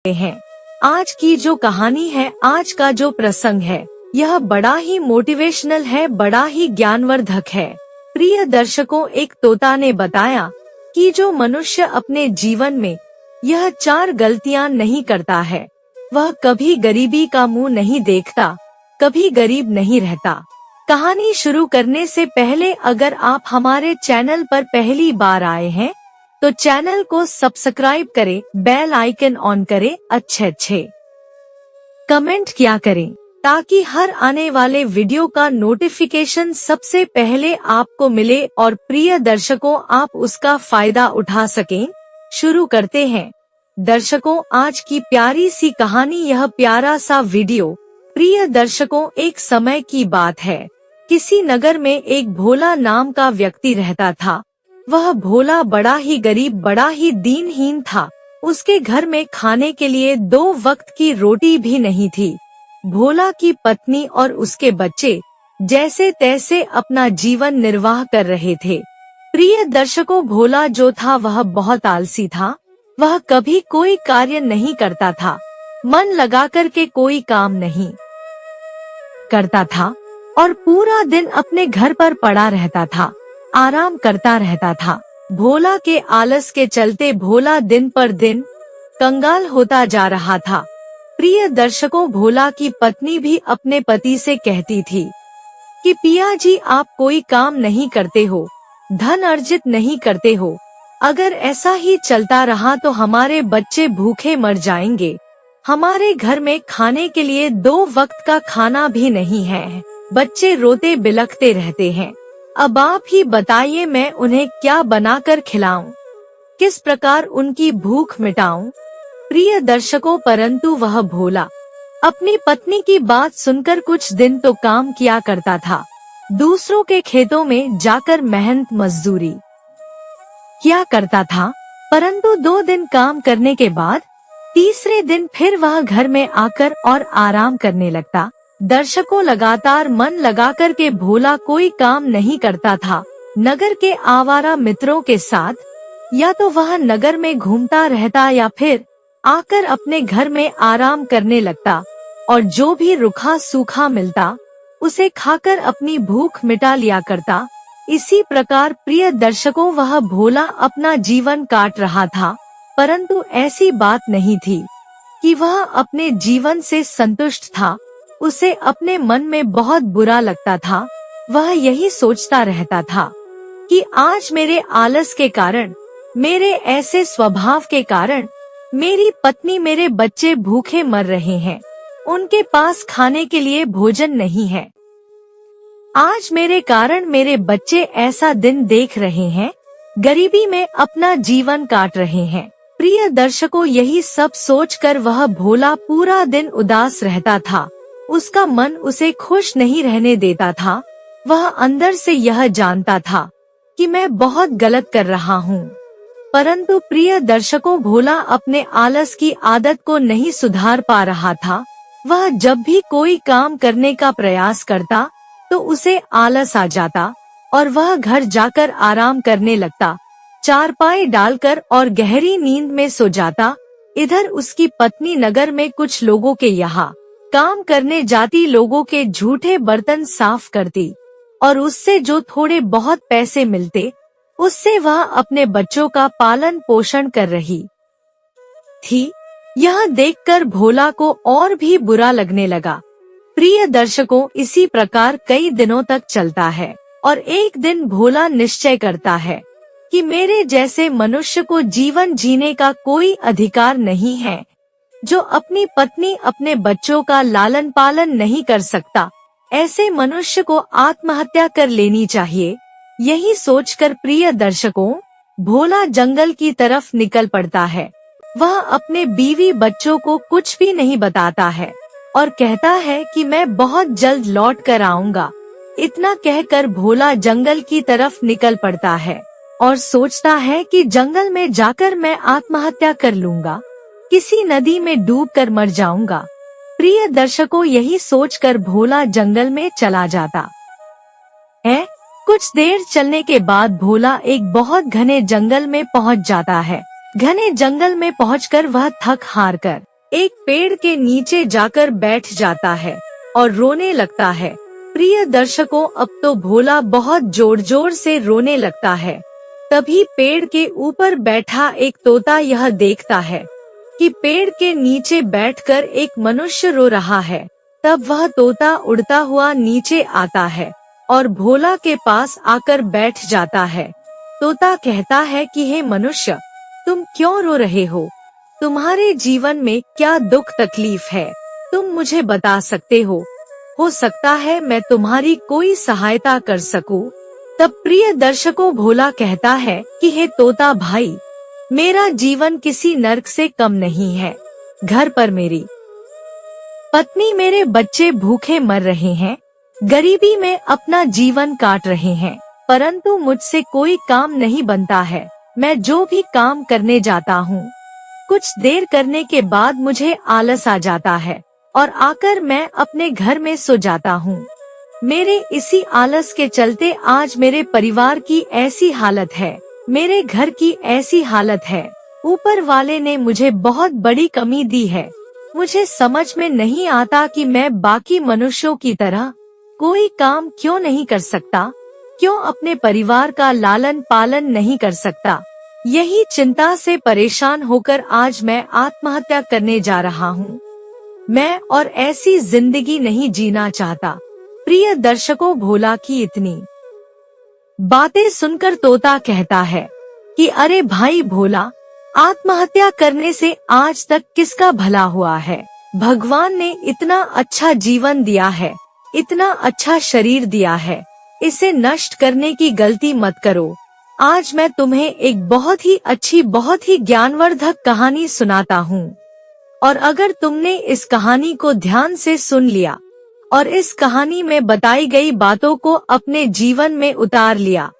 हैं। आज की जो कहानी है, आज का जो प्रसंग है, यह बड़ा ही मोटिवेशनल है, बड़ा ही ज्ञानवर्धक है। प्रिय दर्शकों, एक तोता ने बताया कि जो मनुष्य अपने जीवन में यह 4 गलतियां नहीं करता है, वह कभी गरीबी का मुंह नहीं देखता, कभी गरीब नहीं रहता। कहानी शुरू करने से पहले अगर आप हमारे चैनल पर पहली बार आए हैं तो चैनल को सब्सक्राइब करें, बेल आइकन ऑन करें, अच्छे कमेंट किया करें ताकि हर आने वाले वीडियो का नोटिफिकेशन सबसे पहले आपको मिले और प्रिय दर्शकों, आप उसका फायदा उठा सकें। शुरू करते हैं। दर्शकों, आज की प्यारी सी कहानी, यह प्यारा सा वीडियो। प्रिय दर्शकों, एक समय की बात है। किसी नगर में एक भोला नाम का व्यक्ति रहता था। वह भोला बड़ा ही गरीब, बड़ा ही दीनहीन था। उसके घर में खाने के लिए 2 वक्त की रोटी भी नहीं थी। भोला की पत्नी और उसके बच्चे जैसे तैसे अपना जीवन निर्वाह कर रहे थे। प्रिय दर्शकों, भोला जो था वह बहुत आलसी था। वह कभी कोई कार्य नहीं करता था, मन लगा कर के कोई काम नहीं करता था और पूरा दिन अपने घर पर पड़ा रहता था, आराम करता रहता था। भोला के आलस के चलते भोला दिन पर दिन कंगाल होता जा रहा था। प्रिय दर्शकों, भोला की पत्नी भी अपने पति से कहती थी कि पिया जी, आप कोई काम नहीं करते हो, धन अर्जित नहीं करते हो। अगर ऐसा ही चलता रहा तो हमारे बच्चे भूखे मर जाएंगे। हमारे घर में खाने के लिए 2 वक्त का खाना भी नहीं है। बच्चे रोते बिलखते रहते हैं। अब आप ही बताइए, मैं उन्हें क्या बनाकर खिलाऊं, किस प्रकार उनकी भूख मिटाऊं। प्रिय दर्शकों, परंतु वह भोला अपनी पत्नी की बात सुनकर कुछ दिन तो काम किया करता था। दूसरों के खेतों में जाकर मेहनत मजदूरी किया करता था, परंतु 2 दिन काम करने के बाद तीसरे दिन फिर वह घर में आकर और आराम करने लगता। दर्शकों, लगातार मन लगाकर के भोला कोई काम नहीं करता था। नगर के आवारा मित्रों के साथ या तो वह नगर में घूमता रहता या फिर आकर अपने घर में आराम करने लगता और जो भी रूखा सूखा मिलता उसे खाकर अपनी भूख मिटा लिया करता। इसी प्रकार प्रिय दर्शकों, वह भोला अपना जीवन काट रहा था, परंतु ऐसी बात नहीं थी कि वह अपने जीवन से संतुष्ट था। उसे अपने मन में बहुत बुरा लगता था। वह यही सोचता रहता था कि आज मेरे आलस के कारण, मेरे ऐसे स्वभाव के कारण मेरी पत्नी, मेरे बच्चे भूखे मर रहे हैं। उनके पास खाने के लिए भोजन नहीं है। आज मेरे कारण मेरे बच्चे ऐसा दिन देख रहे हैं, गरीबी में अपना जीवन काट रहे हैं। प्रिय दर्शकों, यही सब सोचकर वह भोला पूरा दिन उदास रहता था। उसका मन उसे खुश नहीं रहने देता था। वह अंदर से यह जानता था कि मैं बहुत गलत कर रहा हूँ, परंतु प्रिय दर्शकों, भोला अपने आलस की आदत को नहीं सुधार पा रहा था। वह जब भी कोई काम करने का प्रयास करता तो उसे आलस आ जाता और वह घर जाकर आराम करने लगता, चारपाई डालकर और गहरी नींद में सो जाता। इधर उसकी पत्नी नगर में कुछ लोगों के यहाँ काम करने जाती, लोगों के झूठे बर्तन साफ करती और उससे जो थोड़े बहुत पैसे मिलते उससे वह अपने बच्चों का पालन पोषण कर रही थी। यह देखकर भोला को और भी बुरा लगने लगा। प्रिय दर्शकों, इसी प्रकार कई दिनों तक चलता है और एक दिन भोला निश्चय करता है कि मेरे जैसे मनुष्य को जीवन जीने का कोई अधिकार नहीं है। जो अपनी पत्नी, अपने बच्चों का लालन पालन नहीं कर सकता, ऐसे मनुष्य को आत्महत्या कर लेनी चाहिए। यही सोचकर प्रिय दर्शकों, भोला जंगल की तरफ निकल पड़ता है। वह अपने बीवी बच्चों को कुछ भी नहीं बताता है और कहता है कि मैं बहुत जल्द लौट कर आऊंगा। इतना कहकर भोला जंगल की तरफ निकल पड़ता है और सोचता है कि जंगल में जाकर मैं आत्महत्या कर लूंगा, किसी नदी में डूबकर मर जाऊंगा। प्रिय दर्शकों, यही सोचकर भोला जंगल में चला जाता है। कुछ देर चलने के बाद भोला एक बहुत घने जंगल में पहुंच जाता है। घने जंगल में पहुंचकर वह थक हार कर एक पेड़ के नीचे जाकर बैठ जाता है और रोने लगता है। प्रिय दर्शकों, अब तो भोला बहुत जोर जोर से रोने लगता है। तभी पेड़ के ऊपर बैठा एक तोता यह देखता है कि पेड़ के नीचे बैठकर एक मनुष्य रो रहा है। तब वह तोता उड़ता हुआ नीचे आता है और भोला के पास आकर बैठ जाता है। तोता कहता है कि हे मनुष्य, तुम क्यों रो रहे हो? तुम्हारे जीवन में क्या दुख तकलीफ है? तुम मुझे बता सकते हो सकता है मैं तुम्हारी कोई सहायता कर सकूं। तब प्रिय दर्शकों, भोला कहता है कि हे तोता भाई, मेरा जीवन किसी नर्क से कम नहीं है। घर पर मेरी पत्नी, मेरे बच्चे भूखे मर रहे हैं, गरीबी में अपना जीवन काट रहे हैं, परंतु मुझसे कोई काम नहीं बनता है। मैं जो भी काम करने जाता हूँ, कुछ देर करने के बाद मुझे आलस आ जाता है और आकर मैं अपने घर में सो जाता हूँ। मेरे इसी आलस के चलते आज मेरे परिवार की ऐसी हालत है, मेरे घर की ऐसी हालत है। ऊपर वाले ने मुझे बहुत बड़ी कमी दी है। मुझे समझ में नहीं आता कि मैं बाकी मनुष्यों की तरह कोई काम क्यों नहीं कर सकता, क्यों अपने परिवार का लालन पालन नहीं कर सकता। यही चिंता से परेशान होकर आज मैं आत्महत्या करने जा रहा हूँ। मैं और ऐसी जिंदगी नहीं जीना चाहता। प्रिय दर्शकों, भोला की इतनी बातें सुनकर तोता कहता है कि अरे भाई भोला, आत्महत्या करने से आज तक किसका भला हुआ है? भगवान ने इतना अच्छा जीवन दिया है, इतना अच्छा शरीर दिया है, इसे नष्ट करने की गलती मत करो। आज मैं तुम्हें एक बहुत ही अच्छी, बहुत ही ज्ञानवर्धक कहानी सुनाता हूँ, और अगर तुमने इस कहानी को ध्यान से सुन लिया और इस कहानी में बताई गई बातों को अपने जीवन में उतार लिया,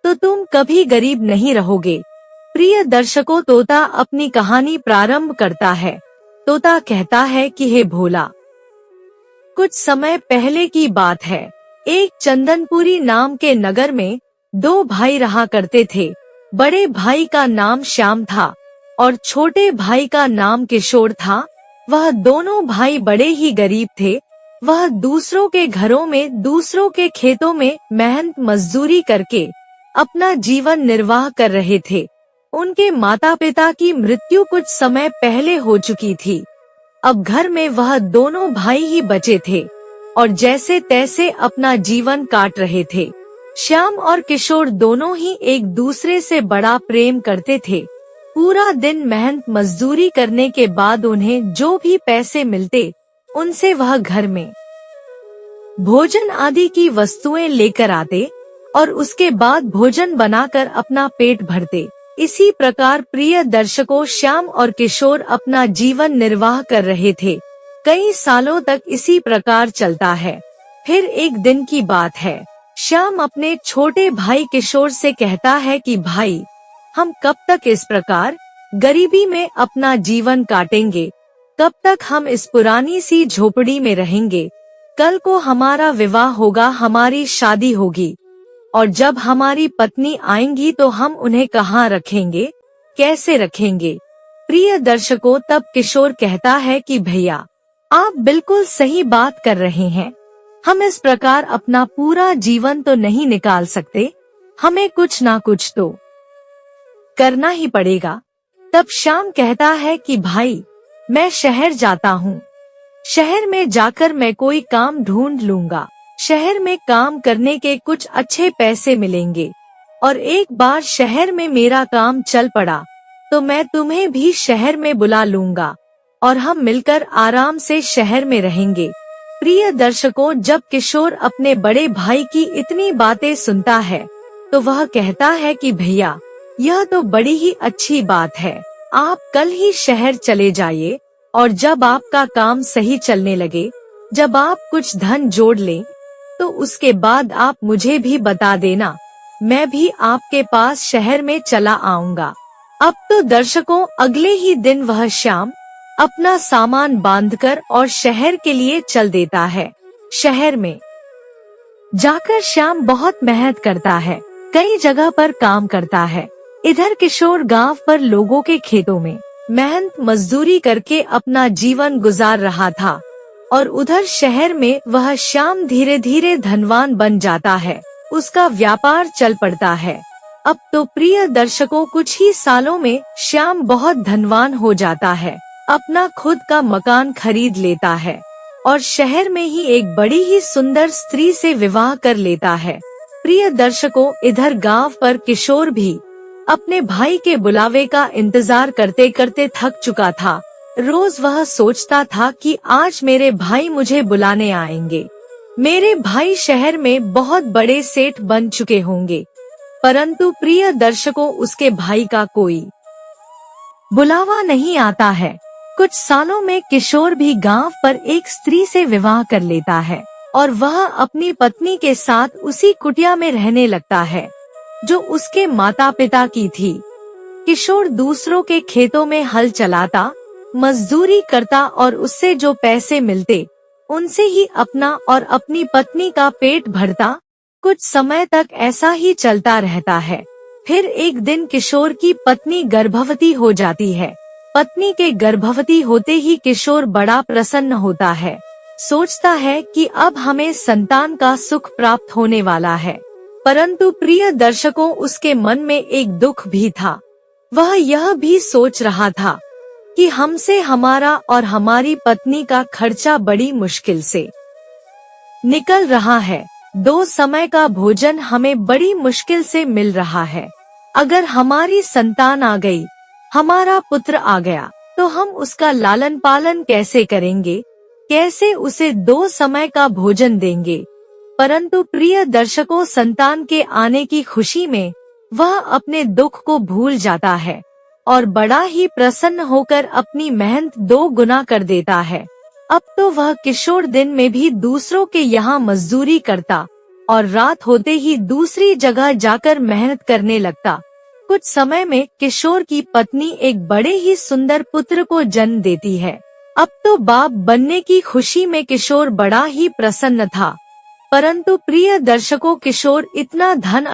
तो तुम कभी गरीब नहीं रहोगे। प्रिय दर्शकों, तोता अपनी कहानी प्रारंभ करता है। तोता कहता है कि हे भोला, कुछ समय पहले की बात है। एक चंदनपुरी नाम के नगर में दो भाई रहा करते थे। बड़े भाई का नाम श्याम था और छोटे भाई का नाम किशोर था। वह दोनों भाई बड़े ही गरीब थे। वह दूसरों के घरों में, दूसरों के खेतों में मेहनत मजदूरी करके अपना जीवन निर्वाह कर रहे थे। उनके माता पिता की मृत्यु कुछ समय पहले हो चुकी थी। अब घर में वह दोनों भाई ही बचे थे और जैसे तैसे अपना जीवन काट रहे थे। श्याम और किशोर दोनों ही एक दूसरे से बड़ा प्रेम करते थे। पूरा दिन मेहनत मजदूरी करने के बाद उन्हें जो भी पैसे मिलते, उनसे वह घर में भोजन आदि की वस्तुएं लेकर आते और उसके बाद भोजन बनाकर अपना पेट भरते। इसी प्रकार प्रिय दर्शकों, श्याम और किशोर अपना जीवन निर्वाह कर रहे थे। कई सालों तक इसी प्रकार चलता है। फिर एक दिन की बात है। श्याम अपने छोटे भाई किशोर से कहता है कि भाई, हम कब तक इस प्रकार गरीबी में अपना जीवन काटेंगे? कब तक हम इस पुरानी सी झोपड़ी में रहेंगे? कल को हमारा विवाह होगा, हमारी शादी होगी, और जब हमारी पत्नी आएंगी तो हम उन्हें कहाँ रखेंगे, कैसे रखेंगे? प्रिय दर्शकों, तब किशोर कहता है कि भैया, आप बिल्कुल सही बात कर रहे हैं। हम इस प्रकार अपना पूरा जीवन तो नहीं निकाल सकते, हमें कुछ ना कुछ तो करना ही पड़ेगा। तब श्याम कहता है कि भाई, मैं शहर जाता हूँ। शहर में जाकर मैं कोई काम ढूंढ लूंगा। शहर में काम करने के कुछ अच्छे पैसे मिलेंगे, और एक बार शहर में मेरा काम चल पड़ा तो मैं तुम्हें भी शहर में बुला लूंगा और हम मिलकर आराम से शहर में रहेंगे। प्रिय दर्शकों, जब किशोर अपने बड़े भाई की इतनी बातें सुनता है तो वह कहता है कि भैया, यह तो बड़ी ही अच्छी बात है। आप कल ही शहर चले जाइए और जब आपका काम सही चलने लगे, जब आप कुछ धन जोड़ लें, तो उसके बाद आप मुझे भी बता देना, मैं भी आपके पास शहर में चला आऊंगा। अब तो दर्शकों, अगले ही दिन वह श्याम अपना सामान बांधकर और शहर के लिए चल देता है। शहर में जाकर श्याम बहुत मेहनत करता है, कई जगह पर काम करता है। इधर किशोर गांव पर लोगों के खेतों में मेहनत मजदूरी करके अपना जीवन गुजार रहा था और उधर शहर में वह श्याम धीरे धीरे धनवान बन जाता है। उसका व्यापार चल पड़ता है। अब तो प्रिय दर्शकों, कुछ ही सालों में श्याम बहुत धनवान हो जाता है, अपना खुद का मकान खरीद लेता है और शहर में ही एक बड़ी ही सुंदर स्त्री से विवाह कर लेता है। प्रिय दर्शकों, इधर गांव पर किशोर भी अपने भाई के बुलावे का इंतजार करते करते थक चुका था। रोज वह सोचता था कि आज मेरे भाई मुझे बुलाने आएंगे। मेरे भाई शहर में बहुत बड़े सेठ बन चुके होंगे, परंतु प्रिय दर्शकों, उसके भाई का कोई बुलावा नहीं आता है। कुछ सालों में किशोर भी गांव पर एक स्त्री से विवाह कर लेता है और वह अपनी पत्नी के साथ उसी कुटिया में रहने लगता है जो उसके माता पिता की थी। किशोर दूसरों के खेतों में हल चलाता, मजदूरी करता और उससे जो पैसे मिलते उनसे ही अपना और अपनी पत्नी का पेट भरता। कुछ समय तक ऐसा ही चलता रहता है। फिर एक दिन किशोर की पत्नी गर्भवती हो जाती है। पत्नी के गर्भवती होते ही किशोर बड़ा प्रसन्न होता है, सोचता है कि अब हमें संतान का सुख प्राप्त होने वाला है। परंतु प्रिय दर्शकों, उसके मन में एक दुख भी था। वह यह भी सोच रहा था कि हमसे हमारा और हमारी पत्नी का खर्चा बड़ी मुश्किल से निकल रहा है। 2 समय का भोजन हमें बड़ी मुश्किल से मिल रहा है। अगर हमारी संतान आ गई, हमारा पुत्र आ गया, तो हम उसका लालन पालन कैसे करेंगे, कैसे उसे 2 समय का भोजन देंगे। परंतु प्रिय दर्शकों, संतान के आने की खुशी में वह अपने दुख को भूल जाता है और बड़ा ही प्रसन्न होकर अपनी मेहनत 2 गुना कर देता है। अब तो वह किशोर दिन में भी दूसरों के यहाँ मजदूरी करता और रात होते ही दूसरी जगह जाकर मेहनत करने लगता। कुछ समय में किशोर की पत्नी एक बड़े ही सुंदर पुत्र को जन्म देती है। अब तो बाप बनने की खुशी में किशोर बड़ा ही प्रसन्न था। परंतु प्रिय दर्शकों, किशोर इतना धन